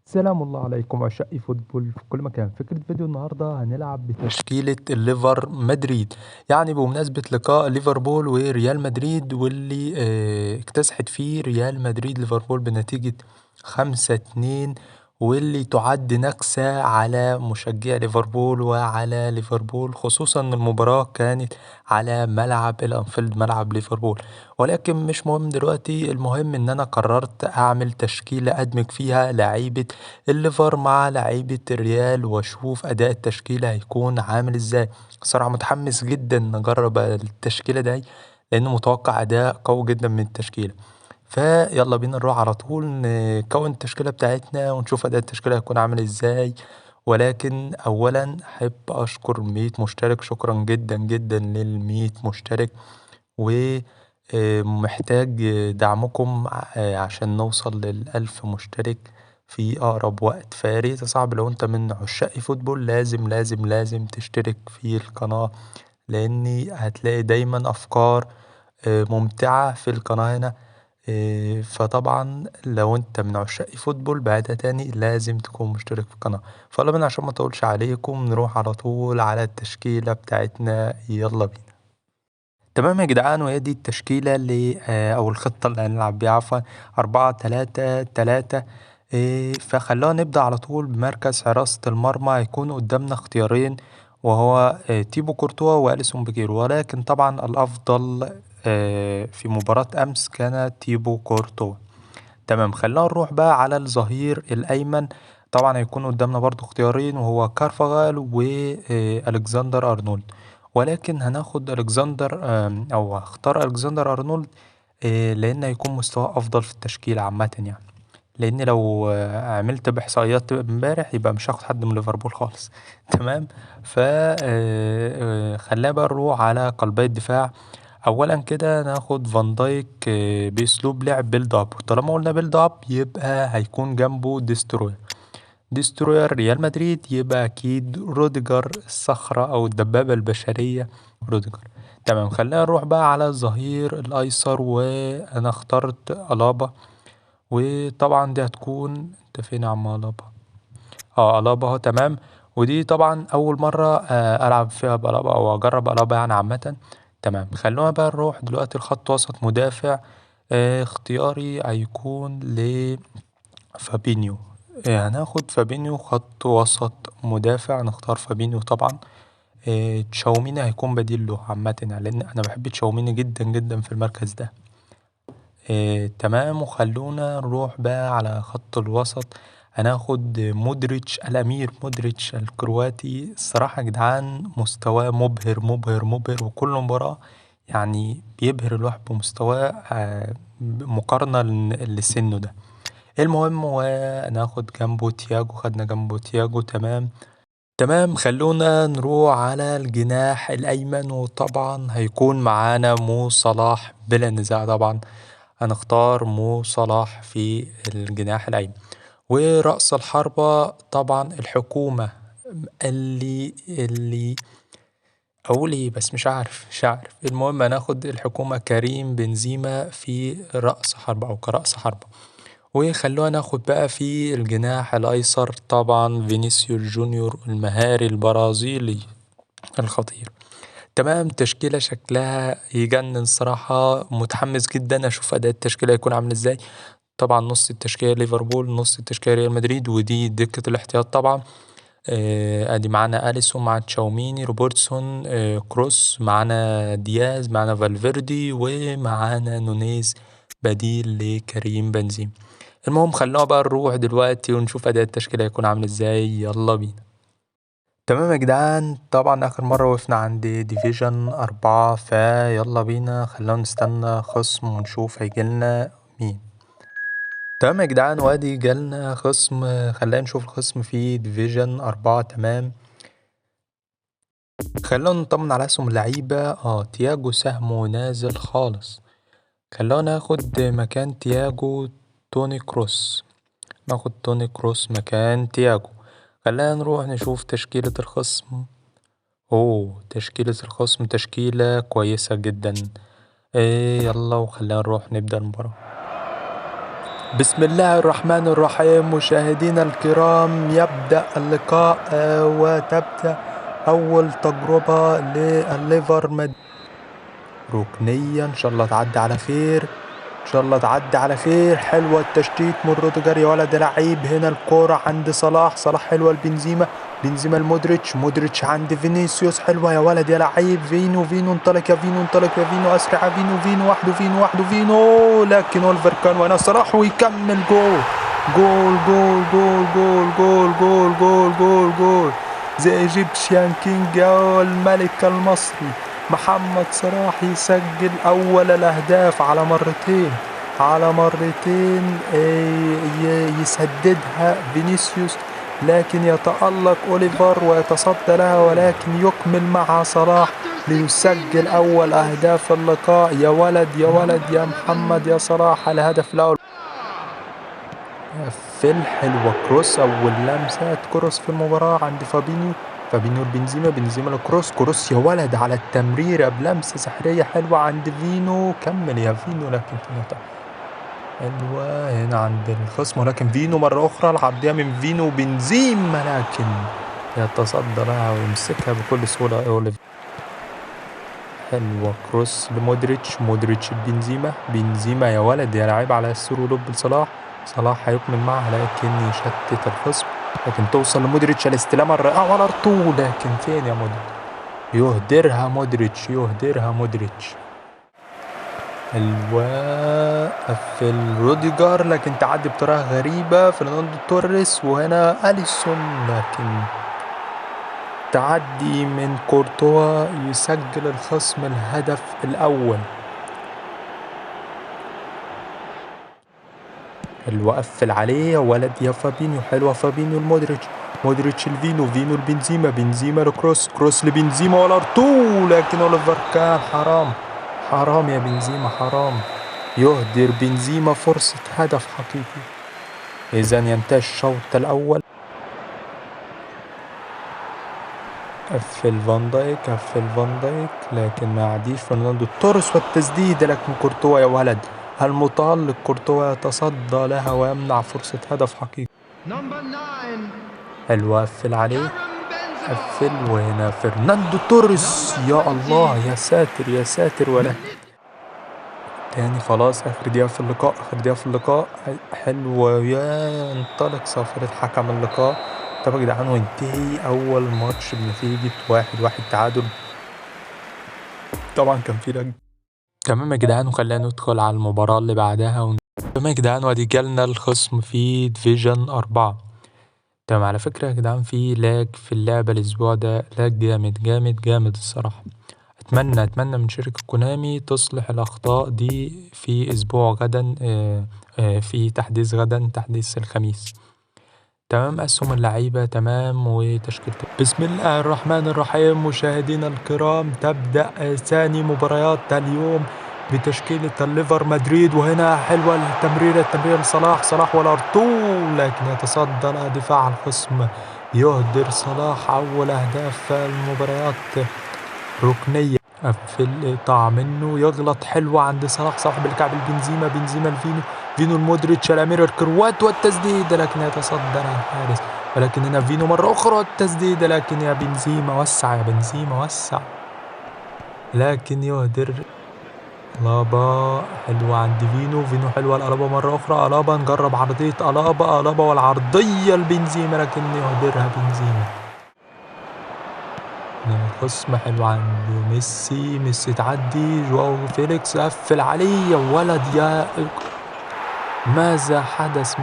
سلام الله عليكم عشاق فوتبول في كل مكان. فكرة فيديو النهاردة هنلعب بتشكيلة الليفر مدريد، يعني بمناسبة لقاء ليفربول وريال مدريد واللي اكتسحت فيه ريال مدريد ليفربول بنتيجة 5-2، واللي تعد نكسة على مشجعي ليفربول وعلى ليفربول، خصوصا إن المباراة كانت على ملعب الأنفيلد ملعب ليفربول. ولكن مش مهم دلوقتي، المهم ان انا قررت اعمل تشكيلة ادمج فيها لعيبة الليفر مع لعيبة الريال واشوف اداء التشكيلة هيكون عامل ازاي. صراحة متحمس جدا نجرب التشكيلة دي، لانه متوقع اداء قوي جدا من التشكيلة. فيلا بينا نروح على طول نكون التشكيلة بتاعتنا ونشوف اداء التشكيلة هيكون عامل ازاي. ولكن اولا احب اشكر 100 مشترك، شكرا جدا جدا لل100 مشترك، ومحتاج دعمكم عشان نوصل لل1000 مشترك في أقرب وقت. فياريت يا صاحبي لو انت من عشاق فوتبول لازم لازم لازم تشترك في القناة، لأني هتلاقي دايما أفكار ممتعة في القناة هنا. فطبعا لو انت من عشاق فوتبول بعدها تاني لازم تكون مشترك في القناة. فيلا بينا عشان ما اطولش عليكم نروح على طول على التشكيلة بتاعتنا، يلا بينا. تمام يا جدعان، وهي دي التشكيلة اللي أو الخطة اللي هنلعب بيها، عفوا 4-3-3. فخلونا نبدأ على طول بمركز حراسة المرمى. هيكون قدامنا اختيارين، وهو تيبو كورتوا وأليسون بيكير، ولكن طبعا الأفضل في مباراة أمس كان تيبو كورتوا. تمام، خلينا نروح بقى على الظهير الأيمن. طبعا هيكون قدامنا برضو اختيارين، وهو كارفاغال وألكسندر أرنولد، ولكن هناخد ألكسندر أو هختار ألكسندر أرنولد لأن هيكون مستواه أفضل في التشكيلة عامة يعني. لأن لو عملت بإحصائيات امبارح يبقى مش هاخد حد من ليفربول خالص. تمام. ف خلينا بقى نروح على قلبي الدفاع. اولا كده ناخد فان دايك باسلوب لعب بيلد اب، طالما قلنا بيلد اب يبقى هيكون جنبه ديستروير ريال مدريد، يبقى اكيد روديجر الصخرة او الدبابة البشرية روديجر. تمام، خلينا نروح بقى على الظهير الايسر، وانا اخترت الابا. وطبعا دي هتكون، انت فين يا عم الابا؟ الابا اهو. تمام، ودي طبعا اول مرة العب فيها بالابا او اجرب الابا يعني عامة. تمام، خلونا بقى نروح دلوقتي الخط وسط مدافع. اختياري هيكون لفابينيو. هناخد فابينيو خط وسط مدافع، نختار فابينيو طبعا. تشاوميني هيكون بديل له عامة يعني، لأن أنا بحب تشاوميني جدا جدا في المركز ده. تمام، وخلونا نروح بقى على خط الوسط. هناخد مودريتش الأمير، مودريتش الكرواتي. الصراحة يا جدعان مستواه مبهر مبهر مبهر، وكل مباراة يعني بيبهر الواحد بمستواه مقارنة لسنه ده. المهم وناخد جنبه تياجو، خدنا جنبه تياجو. تمام تمام، خلونا نروح على الجناح الأيمن، وطبعا هيكون معانا مو صلاح بلا نزاع طبعا. هنختار مو صلاح في الجناح الأيمن. ورأس الحربة طبعا الحكومة، اللي أقول إيه بس مش عارف. المهم هناخد الحكومة كريم بنزيما في رأس حربة أو كرأس حربة. وخلونا ناخد بقى في الجناح الأيسر طبعا فينيسيوس جونيور المهاري البرازيلي الخطير. تمام، تشكيلة شكلها يجنن الصراحة، متحمس جدا أشوف أداء التشكيلة هيكون عامل إزاي. طبعا نص التشكيلة ليفربول، نص التشكيلة ريال مدريد، ودي دكة الاحتياط طبعا. ادي معانا اليسون مع تشاوميني روبرتسون كروس، معانا دياز، معانا فالفيردي، ومعانا نونيز بديل لكريم بنزيما. المهم خلونا بقى نروح دلوقتي ونشوف اداء التشكيلة هيكون عامل ازاي، يلا بينا. تمام يا جدعان، طبعا اخر مرة وقفنا عند ديفيجن 4، فيلا بينا خلونا نستنى خصم ونشوف هيجيلنا مين. تمام يا جدعان، وادي جالنا خصم. خلينا نشوف الخصم في ديفيجن 4. تمام، خلونا نطمن على اسم اللعيبة. تياجو سهمه نازل خالص. خلونا ناخد مكان تياجو توني كروس، ناخد توني كروس مكان تياجو. خلينا نروح نشوف تشكيلة الخصم. تشكيلة الخصم تشكيلة كويسة جدا. يلا وخلينا نروح نبدأ المباراة. بسم الله الرحمن الرحيم. مشاهدينا الكرام، يبدأ اللقاء وتبدأ أول تجربة لليفر مدريد. ركنية إن شاء الله تعدي على خير، إن شاء الله تعدي على خير. حلوة التشتيت من روديجر يا ولد لعيب. هنا الكورة عند صلاح، صلاح حلوة البنزيمة، بنزيمة المودريتش، مودريتش عند فينيسيوس، حلوة يا ولد يا لعيب. فينو، فينو انطلق يا فينو، انطلق يا فينو، أسرع فينو، فينو وحده، فينو وحده، فينو. لكن أوليفر كان وهنا صلاح ويكمل جول جول جول جول جول جول جول جول جول جول. ذا ايجيبشيان كينج أو الملك المصري محمد صلاح يسجل أول الأهداف على مرتين، على مرتين. يسددها فينيسيوس، لكن يتألق أوليفر ويتصدى لها، ولكن يكمل مع صلاح ليسجل أول أهداف اللقاء. يا ولد يا ولد يا محمد يا صلاح، الهدف الأول في الحلوة كروس. أول لمسات كروس في المباراة عند فابينيو، فابينيو البنزيمة، بنزيمة الكروس، كروس يا ولد على التمريرة بلمسة سحرية حلوة عند فينو. كمل يا فينو، لكن حلوة هنا عند الخصم، ولكن فينو مرة أخرى العرضية من فينو بنزيمة، لكن يتصدى لها ويمسكها بكل سهولة أوليفر. حلوة كروس لمودريتش، مودريتش البنزيمة، بنزيمة يا ولد يا لعيب على السور ولوب لصلاح، صلاح هيكمل معها لكن يشتت الخصم، لكن توصل لمودريتش الاستلامة الرائعة على طول، لكن فين يا مودريتش؟ يهدرها مودريتش، يهدرها مودريتش. قفل روديجر، لكن تعدي بطريقة غريبة فرناندو توريس، وهنا أليسون، لكن تعدي من كورتوا يسجل الخصم الهدف الأول. حلوة قفل عليه ولد يا فابينيو، حلوة فابينيو المودريتش، مودريتش الفينو، فينو البنزيمة، بنزيمة الكروس، كروس لبنزيمة ولا رطول، لكن أوليفر كان حرام، حرام يا بنزيمة حرام. يهدر بنزيمة فرصة هدف حقيقي. إذا ينتهي الشوط الأول. قفل فان دايك، قفل فان دايك، لكن ما عديش فرناندو توريس والتسديدة، لكن كورتوا يا ولد المتألق كورتوا يتصدى لها ويمنع فرصة هدف حقيقي. حلو قفل عليه، قفل، وهنا فرناندو توريس، يا الله يا ساتر يا ساتر. ولا تاني خلاص، آخر دقيقة في اللقاء، آخر دقيقة في اللقاء. حلو، ينطلق صافرة حكم اللقاء. طب يا جدعان، وانتهي أول ماتش بنتيجة 1-1 تعادل. طبعا كان في لجنة. تمام يا جدعان، وخلينا ندخل على المباراة اللي بعدها. تمام يا جدعان، وادي جالنا الخصم في ديفيجن 4. تمام، على فكرة يا جدعان في لاج في اللعبة الأسبوع ده، لاج جامد جامد جامد الصراحة. أتمنى من شركة كونامي تصلح الأخطاء دي في أسبوع غدا، في تحديث غدا، تحديث الخميس. تمام، أسهم اللعيبة تمام وتشكيلته. بسم الله الرحمن الرحيم. مشاهدينا الكرام، تبدأ ثاني مباريات اليوم بتشكيلة الليفر مدريد. وهنا حلوة التمريرة لصلاح، صلاح والأرطول، لكن يتصدى لها دفاع الخصم. يهدر صلاح أول أهداف المباريات، ركنية. قفل طاع منه، يغلط. حلوة عند صلاح، صاحب الكعب البنزيمة، بنزيمة الفينو، فينو المودريتش، الأمير الكروات والتسديدة، لكن يتصدى لها الحارس. ولكن هنا فينو مرة أخرى التسديدة، لكن يا بنزيمة وسع، يا بنزيمة وسع، لكن يهدر. ألابا حلوة عند فينو، فينو حلوة الألابا مرة أخرى، ألابا نجرب عرضية ألابا والعرضية البنزيمة، لكن يهدرها بنزيمة. الخصم حلو عند ميسي تعدي، جواو فيليكس قفل عليه يا ولد يا. ماذا حدث؟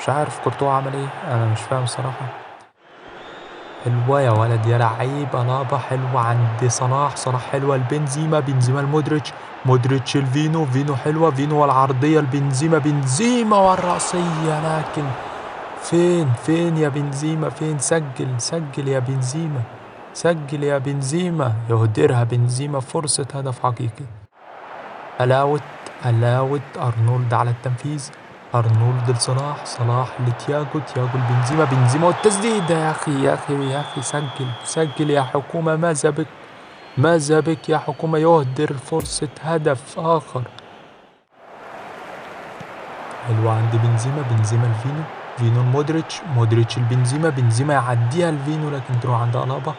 مش عارف كورتوا عمل ايه، انا مش فاهم صراحة. حلوة يا ولد يا لعيب. ألابا حلوة عند صلاح حلوة البنزيمة، بنزيمة المودريتش، مودريتش الفينو، فينو حلوة، فينو والعرضية البنزيمة والرأسية، لكن فين يا بنزيمة؟ فين؟ سجل يا بنزيمة، سجل يا بنزيمة. يهدرها بنزيمة فرصة هدف حقيقي. ألاوت أرنولد على التنفيذ، أرنولد لصلاح، صلاح لتياجو، البنزيمة والتسديدة. يا أخي سجل يا حكومة، ماذا بك يا حكومة؟ يهدر فرصة هدف آخر. حلوة عند بنزيما، بنزيما لفينو، فينو لمودريتش، مودريتش لبنزيما، بنزيما يعديها لفينو لكن تروح عند ألابا،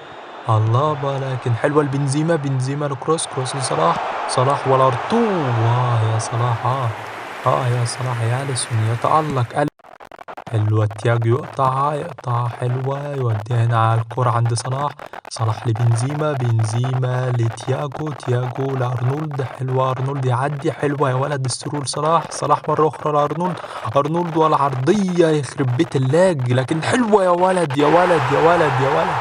ألابا لكن حلوة لبنزيما، بنزيما لكروس، كروس لصلاح، صلاح والارتو، يا صلاح يا صلاح يا أليسون يتألق. حلوة تياجو يقطعها حلوة يوديها هنا على الكرة عند صلاح، صلاح لبنزيما، بنزيما لتياجو، تياجو لأرنولد، حلوة أرنولد يعدي، حلوة يا ولد السرور صلاح، صلاح مرة أخرى لأرنولد، أرنولد والعرضية يخرب بيت اللاج لكن حلوة يا ولد يا ولد يا ولد يا ولد،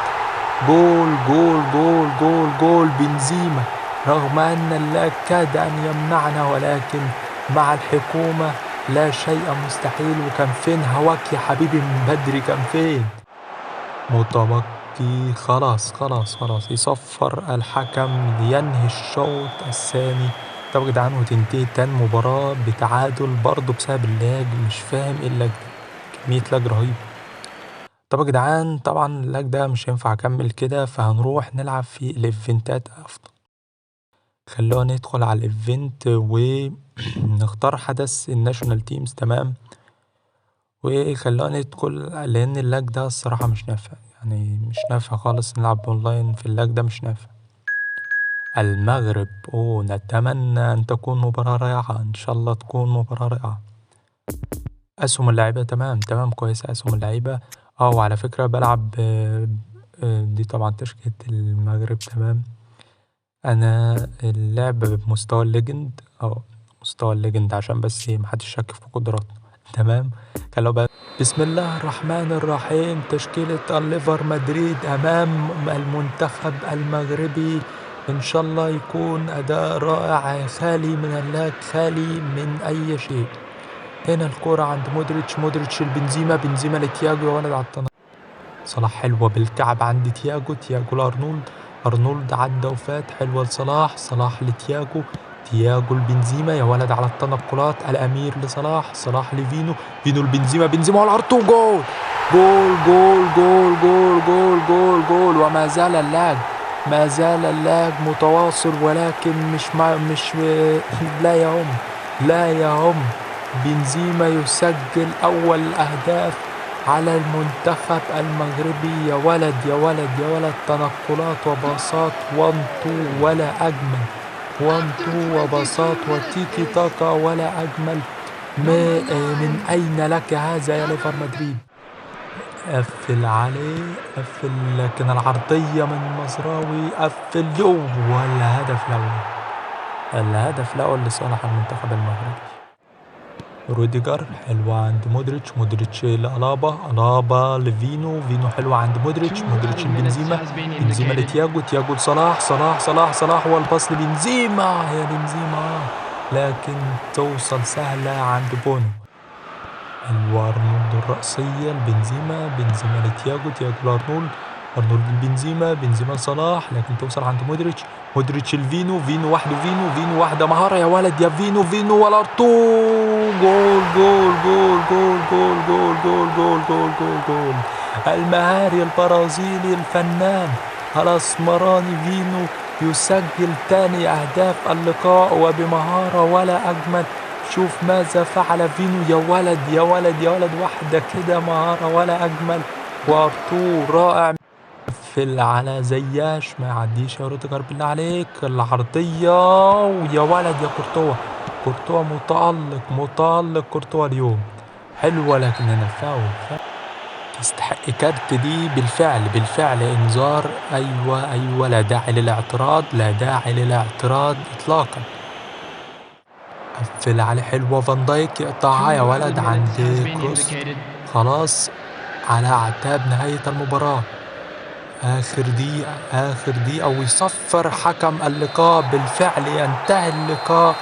جول جول جول جول جول بنزيما، رغم أن اللاج كاد أن يمنعنا ولكن مع الحكومة لا شيء مستحيل. وكان فين هواك يا حبيبي من بدري؟ كان فين؟ متبقي خلاص يصفر الحكم لينهي الشوط الثاني. طب يا جدعان وتنتهي تاني مباراة بتعادل برضه بسبب اللاج، مش فاهم ايه اللاج ده، كمية لاج رهيب. طب يا جدعان طبعا اللاج ده مش هينفع اكمل كده، فهنروح نلعب في الايفنتات افضل. خلونا ندخل على الايفنت ونختار حدث الناشونال تيمز، تمام. وخلونا ندخل لان اللاج ده الصراحة مش نافع، يعني مش نافع خالص نلعب اونلاين في اللاج ده، مش نافع. المغرب، نتمنى ان تكون مباراة رائعة، ان شاء الله تكون مباراة رائعة. اسهم اللعيبة تمام كويس، اسهم اللعيبة. وعلى فكرة بلعب دي طبعا تشكيلة المغرب، تمام. انا اللعب بمستوى الليجند، مستوى الليجند عشان بس محدش يشك في قدراتنا، تمام. خلوا بقى بسم الله الرحمن الرحيم. تشكيلة الليفر مدريد امام المنتخب المغربي، ان شاء الله يكون اداء رائع خالي من اللاج، خالي من اي شيء. هنا الكرة عند مودريتش البنزيما، بنزيما لتياجو يا ولد على الطنط، صلاح حلوة بالكعب عند تياجو لأرنولد، أرنولد عدى وفات، حلوة لصلاح، صلاح لتياجو، تياجو لبنزيما يا ولد على التنقلات، الأمير لصلاح، صلاح لفينو، فينو لبنزيما، بنزيما والأرتو، جول جول جول جول جول جول جول جول. وما زال اللاج متواصل ولكن مش لا يهم. بنزيما يسجل أول الأهداف على المنتخب المغربي، يا ولد تنقلات وباصات 1-2 ولا أجمل، 1-2 وباصات وتيكي تاكا ولا أجمل. من أين لك هذا يا ليفر مدريد؟ قفل عليه، قفل، لكن العرضية من مزراوي، قفل الهدف الأول لصالح المنتخب المغربي. روديجر حلوة عند مودريتش لألابا لفينو، حلوة عند مودريتش لبنزيما، لتياجو لصلاح والباص لبنزيما، يا بنزيما لكن توصل سهلة عند بونو. حلوة أرنولد الرأسية لبنزيما، لتياجو لأرنولد، لبنزيما، لصلاح لكن توصل عند مودريتش لفينو وحده، فينو واحدة مهارة يا ولد يا فينو والارتو، جول جول جول جول جول جول جول جول جول جول جول. المهاري البرازيلي الفنان الأسمراني فينو يسجل تاني أهداف اللقاء وبمهارة ولا أجمل. شوف ماذا فعل فينو، يا ولد واحدة كده مهارة ولا أجمل، وارتو رائع. قفل على زياش ما يعديش يا روديجر بالله عليك، العرضية ويا ولد يا كورتوا متألق كورتوا اليوم، حلوة لكن هنا فاول تستحق كارت دي بالفعل انذار. ايوه لا داعي للاعتراض اطلاقا. قفل عليه حلوة، فان دايك يقطعها يا ولد عند كروس، خلاص على اعتاب نهاية المباراة، آخر دقيقة ويصفر حكم اللقاء. بالفعل ينتهي اللقاء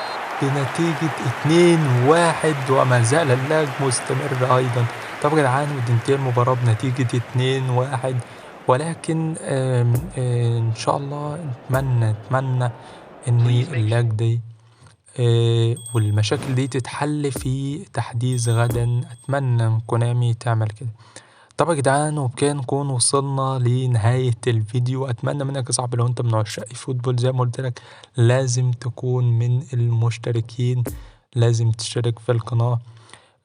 بنتيجة 2-1 وما زال اللاج مستمر أيضا. طب يا جدعان وتنتهي المباراة بنتيجة 2-1، ولكن إن شاء الله نتمنى إن اللاج دي والمشاكل دي تتحل في تحديث غدا، أتمنى من كونامي تعمل كده. طب يا جدعان وبكده نكون وصلنا لنهاية الفيديو. اتمنى منك يا صاحبي لو انت من عشاق فوتبول زي ما قلت لك لازم تكون من المشتركين، لازم تشترك في القناة.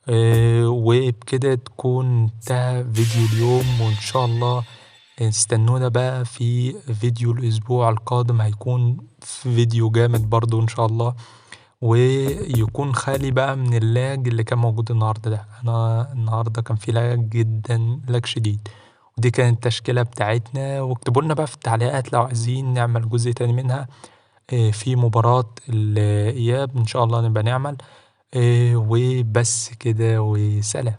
وبكده تكون انتهى فيديو اليوم، وإن شاء الله استنونا بقى في فيديو الأسبوع القادم، هيكون فيديو جامد برضو إن شاء الله، ويكون خالي بقى من اللاج اللي كان موجود النهاردة ده. أنا النهاردة كان في لاج جدا، لاج شديد، ودي كانت التشكيلة بتاعتنا. واكتبوا لنا بقى في التعليقات لو عايزين نعمل جزء تاني منها في مباراة الإياب إن شاء الله نبقى نعمل. وبس كده، وسلام.